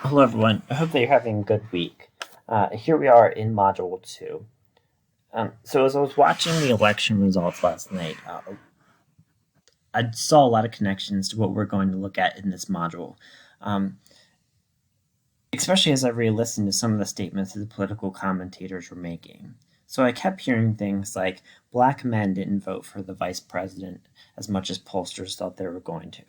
Hello, everyone. I hope that you're having a good week. Here we are in Module 2. So, as I was watching the election results last night, I saw a lot of connections to what we're going to look at in this module, um, especially as I re-listened to some of the statements that the political commentators were making. So, I kept hearing things like black men didn't vote for the vice president as much as pollsters thought they were going to.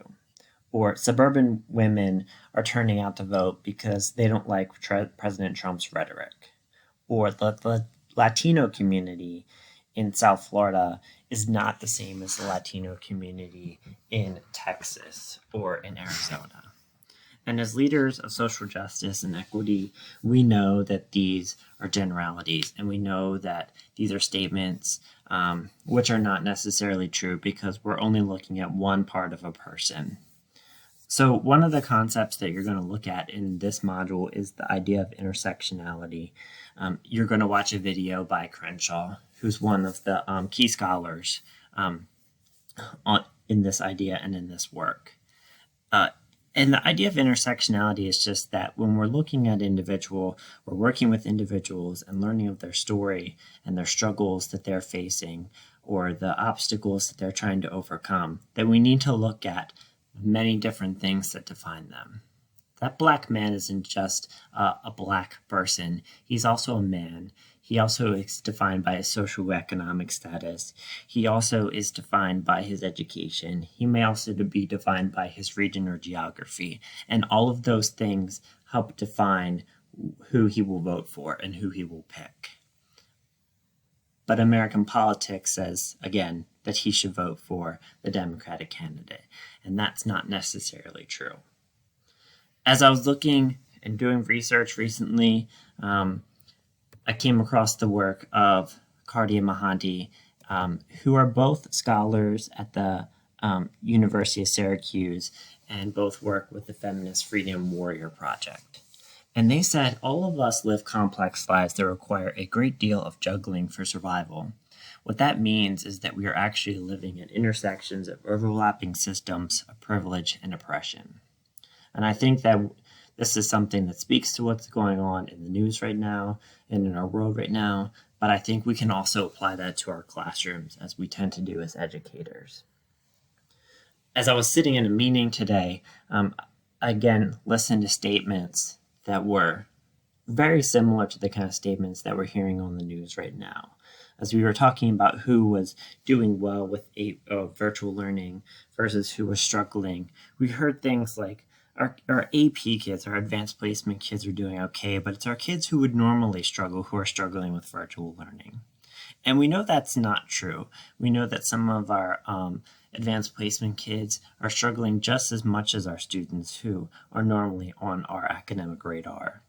Or suburban women are turning out to vote because they don't like President Trump's rhetoric. Or the Latino community in South Florida is not the same as the Latino community in Texas or in Arizona. And as leaders of social justice and equity, we know that these are generalities, and we know that these are statements which are not necessarily true because we're only looking at one part of a person. So one of the concepts that you're going to look at in this module is the idea of intersectionality. You're going to watch a video by Crenshaw, who's one of the key scholars in this idea and in this work. And the idea of intersectionality is just that when we're looking at individual, we're working with individuals and learning of their story and their struggles that they're facing or the obstacles that they're trying to overcome, that we need to look at many different things that define them. That black man isn't just a black person. He's also a man. He also is defined by his socioeconomic status. He also is defined by his education. He may also be defined by his region or geography. And all of those things help define who he will vote for and who he will pick. But American politics says, again, that he should vote for the Democratic candidate. And that's not necessarily true. As I was looking and doing research recently, I came across the work of Cardi and Mahanti, who are both scholars at the University of Syracuse and both work with the Feminist Freedom Warrior Project. And they said all of us live complex lives that require a great deal of juggling for survival. What that means is that we are actually living at intersections of overlapping systems of privilege and oppression. And I think that this is something that speaks to what's going on in the news right now and in our world right now, but I think we can also apply that to our classrooms as we tend to do as educators. As I was sitting in a meeting today, I again listened to statements that were very similar to the kind of statements that we're hearing on the news right now. As we were talking about who was doing well with virtual learning versus who was struggling, we heard things like our AP kids, our advanced placement kids are doing okay, but it's our kids who would normally struggle who are struggling with virtual learning. And we know that's not true. We know that some of our advanced placement kids are struggling just as much as our students who are normally on our academic radar.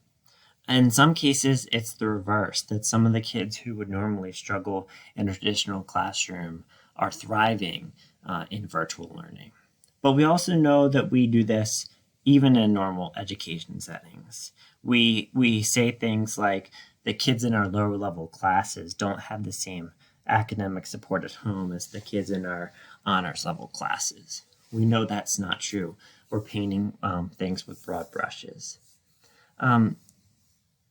In some cases, it's the reverse, that some of the kids who would normally struggle in a traditional classroom are thriving in virtual learning. But we also know that we do this even in normal education settings. We say things like the kids in our lower level classes don't have the same academic support at home as the kids in our honors level classes. We know that's not true. We're painting things with broad brushes.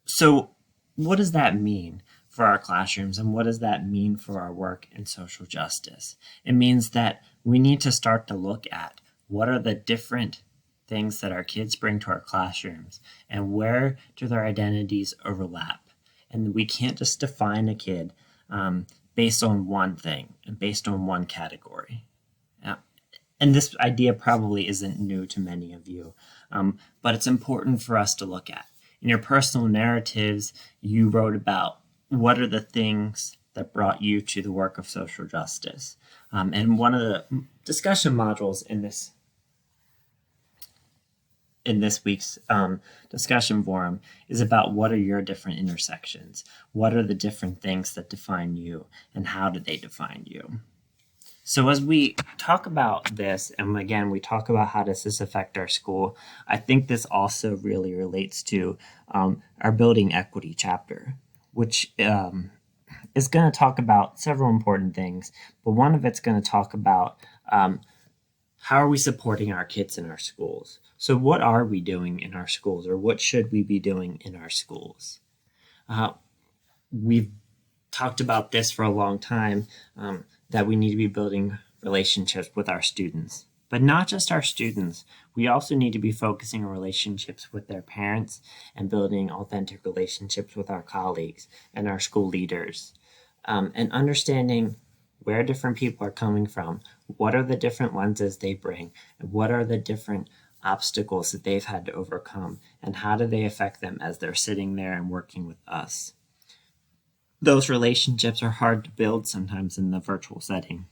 So what does that mean for our classrooms, and what does that mean for our work in social justice? It means that we need to start to look at what are the different things that our kids bring to our classrooms and where do their identities overlap. And we can't just define a kid based on one thing and based on one category. And this idea probably isn't new to many of you, but it's important for us to look at. In your personal narratives, you wrote about what are the things that brought you to the work of social justice. And one of the discussion modules in this week's discussion forum is about what are your different intersections? What are the different things that define you, and how do they define you? So as we talk about this, and again, we talk about how does this affect our school, I think this also really relates to our Building Equity chapter, which is going to talk about several important things, but one of it's going to talk about how are we supporting our kids in our schools? So what are we doing in our schools, or what should we be doing in our schools? We've talked about this for a long time, that we need to be building relationships with our students. But not just our students. We also need to be focusing on relationships with their parents and building authentic relationships with our colleagues and our school leaders. And understanding where different people are coming from, what are the different lenses they bring, and what are the different obstacles that they've had to overcome, and how do they affect them as they're sitting there and working with us. Those relationships are hard to build sometimes in the virtual setting.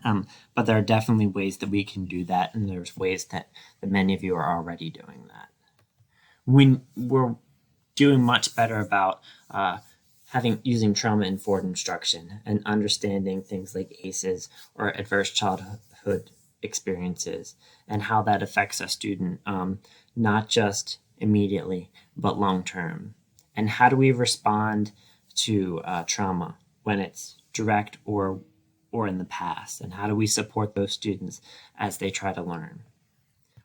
But there are definitely ways that we can do that, and there's ways that many of you are already doing that. We're doing much better about using trauma-informed instruction and understanding things like ACEs or adverse childhood experiences and how that affects a student, not just immediately, but long-term. And how do we respond to trauma when it's direct or in the past, and how do we support those students as they try to learn?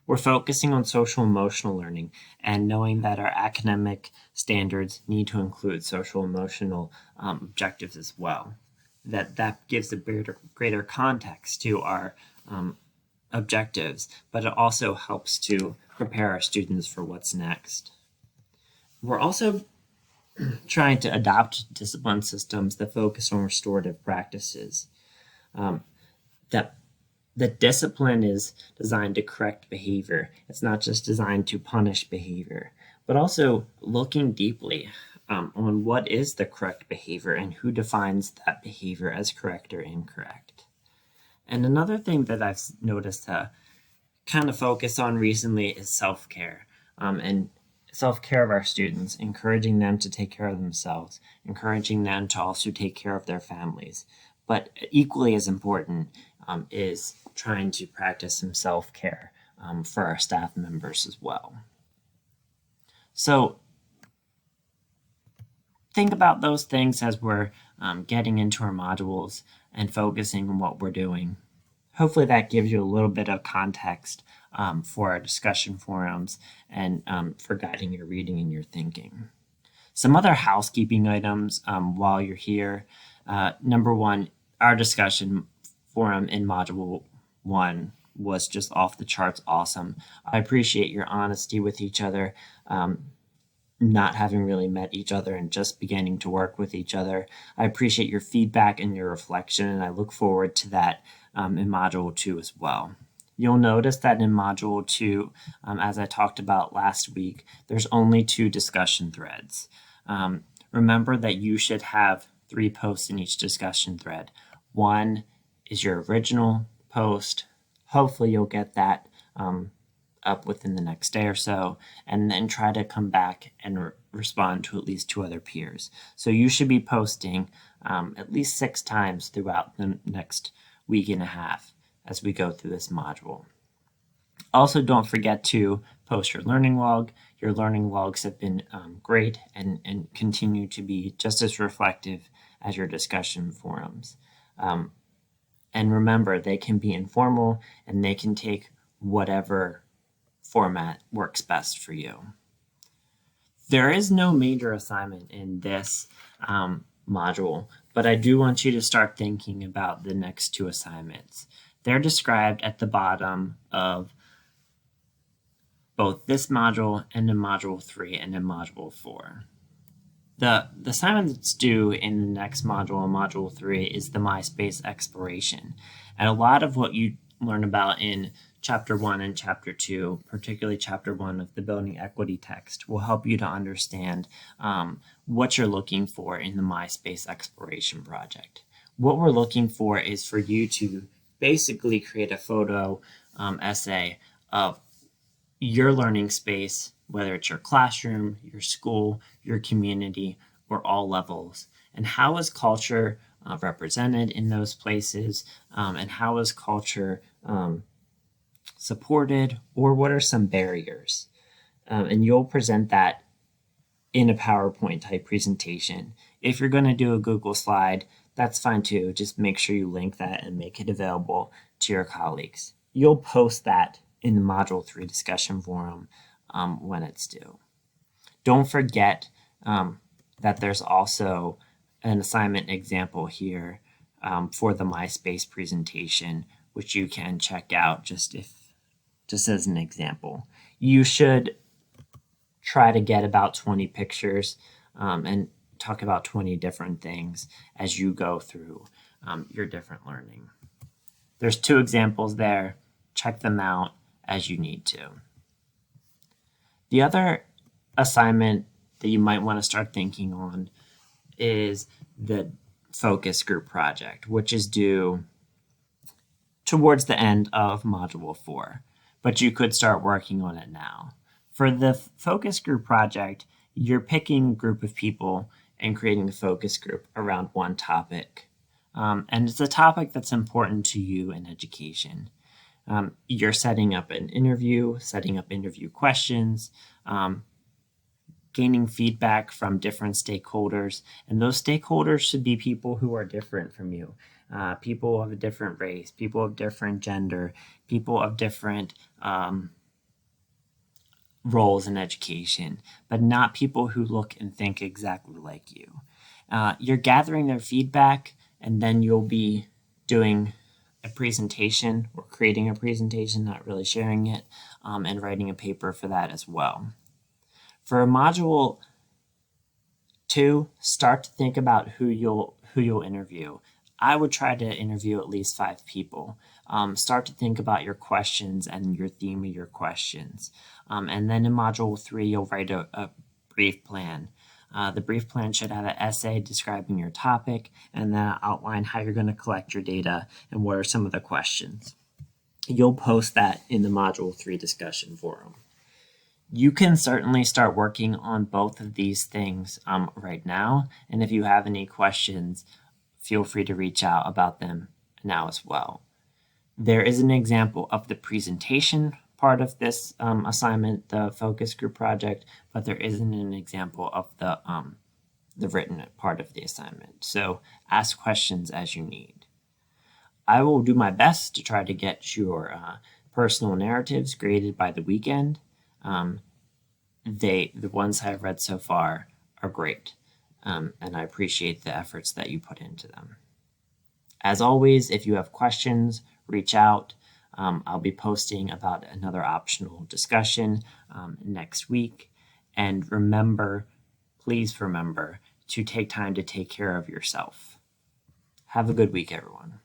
We're focusing on social emotional learning and knowing that our academic standards need to include social emotional objectives as well. That gives a greater context to our objectives, but it also helps to prepare our students for what's next. We're also trying to adopt discipline systems that focus on restorative practices. That discipline is designed to correct behavior. It's not just designed to punish behavior, but also looking deeply on what is the correct behavior and who defines that behavior as correct or incorrect. And another thing that I've noticed to kind of focus on recently is self-care, and self-care of our students, encouraging them to take care of themselves, encouraging them to also take care of their families. But equally as important is trying to practice some self-care for our staff members as well. So think about those things as we're getting into our modules and focusing on what we're doing. Hopefully that gives you a little bit of context for our discussion forums and for guiding your reading and your thinking. Some other housekeeping items while you're here. Number one, our discussion forum in Module 1 was just off the charts awesome. I appreciate your honesty with each other, not having really met each other and just beginning to work with each other. I appreciate your feedback and your reflection, and I look forward to that in Module 2 as well. You'll notice that in Module 2, as I talked about last week, there's only 2 discussion threads. Remember that you should have 3 posts in each discussion thread. One is your original post. Hopefully you'll get that up within the next day or so, and then try to come back and respond to at least 2 other peers. So you should be posting at least 6 times throughout the next week and a half as we go through this module. Also, don't forget to post your learning log. Your learning logs have been great and continue to be just as reflective as your discussion forums. And remember, they can be informal and they can take whatever format works best for you. There is no major assignment in this module, but I do want you to start thinking about the next 2 assignments. They're described at the bottom of both this module and in Module 3 and in Module 4. The assignment that's due in the next module, Module 3, is the Myspace Exploration. And a lot of what you learn about in Chapter 1 and Chapter 2, particularly Chapter 1 of the Building Equity text, will help you to understand what you're looking for in the Myspace Exploration project. What we're looking for is for you to basically create a photo essay of your learning space, whether it's your classroom, your school, your community, or all levels. And how is culture represented in those places? And how is culture supported? Or what are some barriers? And you'll present that in a PowerPoint type presentation. If you're going to do a Google slide, that's fine too. Just make sure you link that and make it available to your colleagues. you'll post that in the Module 3 discussion forum when it's due. Don't forget that there's also an assignment example here for the Myspace presentation, which you can check out just as an example. You should try to get about 20 pictures and talk about 20 different things as you go through your different learning. There's 2 examples there. Check them out as you need to. The other assignment that you might want to start thinking on is the focus group project, which is due towards the end of Module 4, but you could start working on it now. For the focus group project, you're picking a group of people and creating a focus group around one topic. And it's a topic that's important to you in education. You're setting up an interview, setting up interview questions, gaining feedback from different stakeholders. And those stakeholders should be people who are different from you. People of a different race, people of different gender, people of different roles in education, but not people who look and think exactly like you. You're gathering their feedback, and then you'll be doing a presentation or creating a presentation, not really sharing it, and writing a paper for that as well. For Module 2, start to think about who you'll interview. I would try to interview at least 5 people. Start to think about your questions and your theme of your questions. And then in Module 3, you'll write a brief plan. The brief plan should have an essay describing your topic and then outline how you're going to collect your data and what are some of the questions. You'll post that in the Module 3 discussion forum. You can certainly start working on both of these things right now. And if you have any questions, feel free to reach out about them now as well. There is an example of the presentation part of this assignment, the focus group project, but there isn't an example of the written part of the assignment. So ask questions as you need. I will do my best to try to get your personal narratives graded by the weekend. The ones I've read so far are great, and I appreciate the efforts that you put into them. As always, if you have questions, reach out. I'll be posting about another optional discussion next week. And please remember to take time to take care of yourself. Have a good week, everyone.